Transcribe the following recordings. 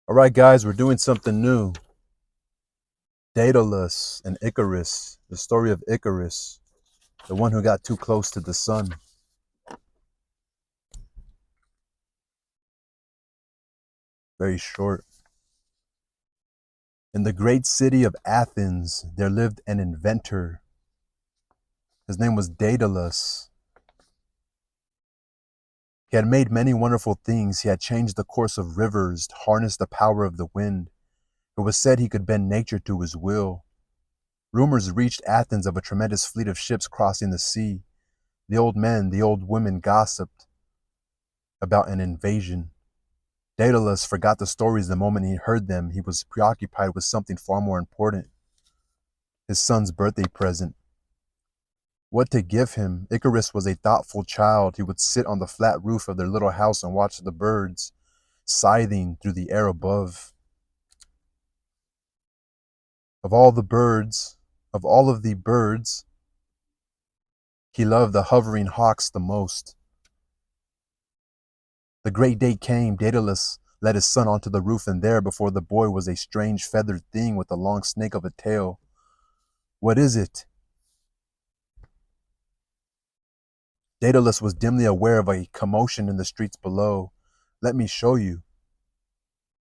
All right, guys, we're doing something new. Daedalus and Icarus, the story of Icarus, the one who got too close to the sun. Very short. In the great city of Athens, there lived an inventor. His name was Daedalus. He had made many wonderful things. He had changed the course of rivers, harnessed the power of the wind. It was said he could bend nature to his will. Rumors reached Athens of a tremendous fleet of ships crossing the sea. The old men, the old women gossiped about an invasion. Daedalus forgot the stories the moment he heard them. He was preoccupied with something far more important, his son's birthday present. What to give him? Icarus was a thoughtful child. He would sit on the flat roof of their little house and watch the birds scything through the air above. Of all the birds, of all of the birds, he loved the hovering hawks the most. The great day came. Daedalus led his son onto the roof, and there before the boy was a strange feathered thing with a long snake of a tail. What is it? Daedalus was dimly aware of a commotion in the streets below. Let me show you.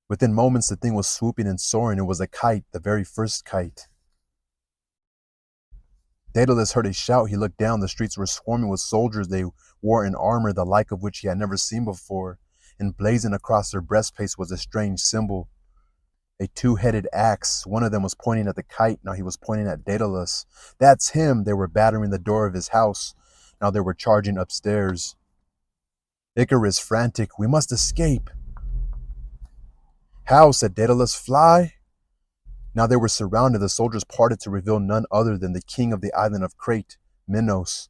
Within moments, the thing was swooping and soaring. It was a kite, the very first kite. Daedalus heard a shout. He looked down. The streets were swarming with soldiers. They wore an armor the like of which he had never seen before. Emblazoned across their breastplates was a strange symbol, a two-headed axe. One of them was pointing at the kite. Now he was pointing at Daedalus. That's him. They were battering the door of his house. Now they were charging upstairs. Icarus, frantic, we must escape. How? Said Daedalus. Fly? Now they were surrounded. The soldiers parted to reveal none other than the king of the island of Crete, Minos.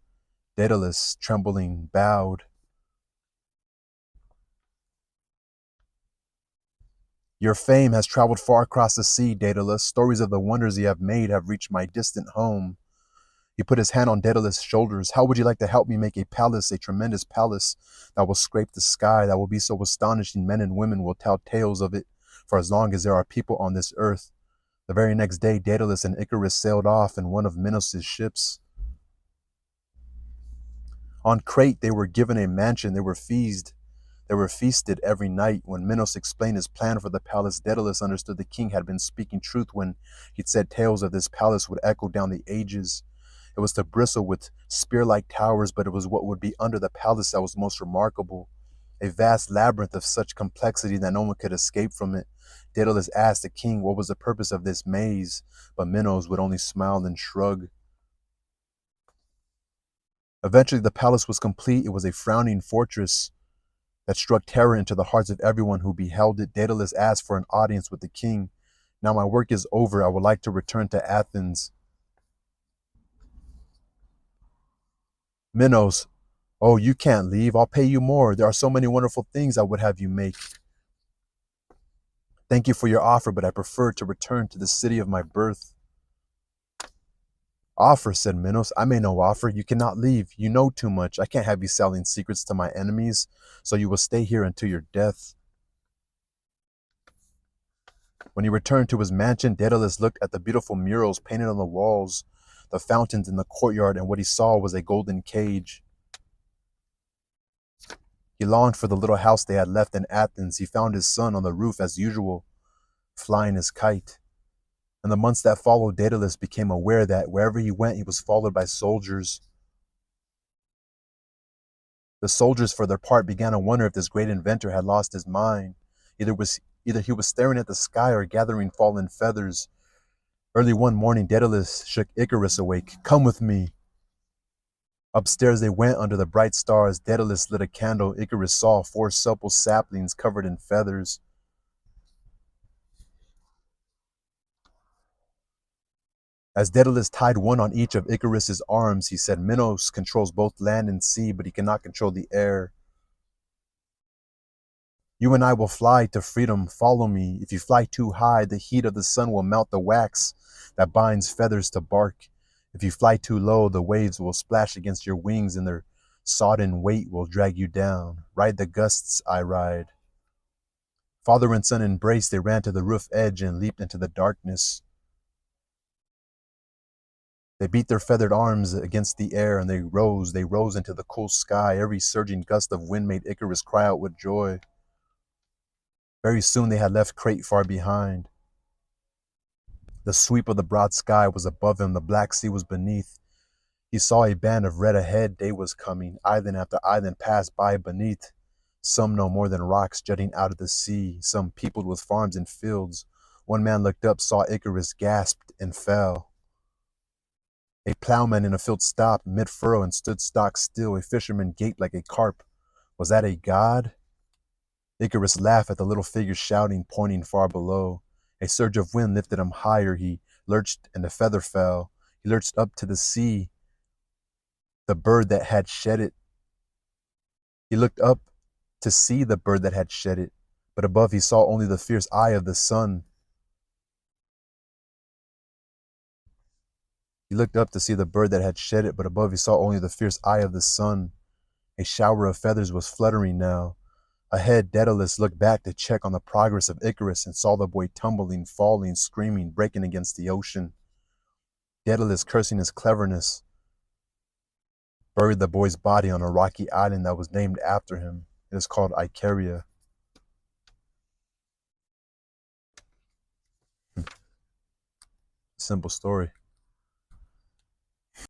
Daedalus, trembling, bowed. Your fame has traveled far across the sea, Daedalus. Stories of the wonders you have made have reached my distant home. He put his hand on Daedalus' shoulders. How would you like to help me make a palace, a tremendous palace that will scrape the sky, that will be so astonishing men and women will tell tales of it for as long as there are people on this earth? The very next day, Daedalus and Icarus sailed off in one of Minos' ships. On Crete, they were given a mansion. They were feasted every night. When Minos explained his plan for the palace, Daedalus understood the king had been speaking truth when he'd said tales of this palace would echo down the ages. It was to bristle with spear-like towers, but it was what would be under the palace that was most remarkable. A vast labyrinth of such complexity that no one could escape from it. Daedalus asked the king what was the purpose of this maze, but Minos would only smile and shrug. Eventually, the palace was complete. It was a frowning fortress that struck terror into the hearts of everyone who beheld it. Daedalus asked for an audience with the king. Now my work is over. I would like to return to Athens. Minos, oh, you can't leave. I'll pay you more. There are so many wonderful things I would have you make. Thank you for your offer, but I prefer to return to the city of my birth. Offer, said Minos. I made no offer. You cannot leave. You know too much. I can't have you selling secrets to my enemies, so you will stay here until your death. When he returned to his mansion, Daedalus looked at the beautiful murals painted on the walls, the fountains in the courtyard, and what he saw was a golden cage. He longed for the little house they had left in Athens. He found his son on the roof as usual, flying his kite. In the months that followed, Daedalus became aware that wherever he went, he was followed by soldiers. The soldiers, for their part, began to wonder if this great inventor had lost his mind. Either he was staring at the sky or gathering fallen feathers. Early one morning, Daedalus shook Icarus awake. Come with me. Upstairs they went under the bright stars. Daedalus lit a candle. Icarus saw 4 supple saplings covered in feathers. As Daedalus tied one on each of Icarus's arms, he said, Minos controls both land and sea, but he cannot control the air. You and I will fly to freedom. Follow me. If you fly too high, the heat of the sun will melt the wax that binds feathers to bark. If you fly too low, the waves will splash against your wings and their sodden weight will drag you down. Ride the gusts I ride. Father and son embraced. They ran to the roof edge and leaped into the darkness. They beat their feathered arms against the air, and they rose into the cool sky. Every surging gust of wind made Icarus cry out with joy. Very soon they had left Crete far behind. The sweep of the broad sky was above him, the black sea was beneath. He saw a band of red ahead. Day was coming. Island after island passed by beneath. Some no more than rocks jutting out of the sea, some peopled with farms and fields. One man looked up, saw Icarus, gasped, and fell. A plowman in a field stopped mid-furrow and stood stock still. A fisherman gaped like a carp. Was that a god? Icarus laughed at the little figure shouting, pointing far below. A surge of wind lifted him higher. He lurched and the feather fell. He lurched up to the sea, the bird that had shed it. He looked up to see the bird that had shed it, but above he saw only the fierce eye of the sun. He looked up to see the bird that had shed it, but above he saw only the fierce eye of the sun. A shower of feathers was fluttering now. Ahead, Daedalus looked back to check on the progress of Icarus and saw the boy tumbling, falling, screaming, breaking against the ocean. Daedalus, cursing his cleverness, buried the boy's body on a rocky island that was named after him. It is called Icaria. Simple story.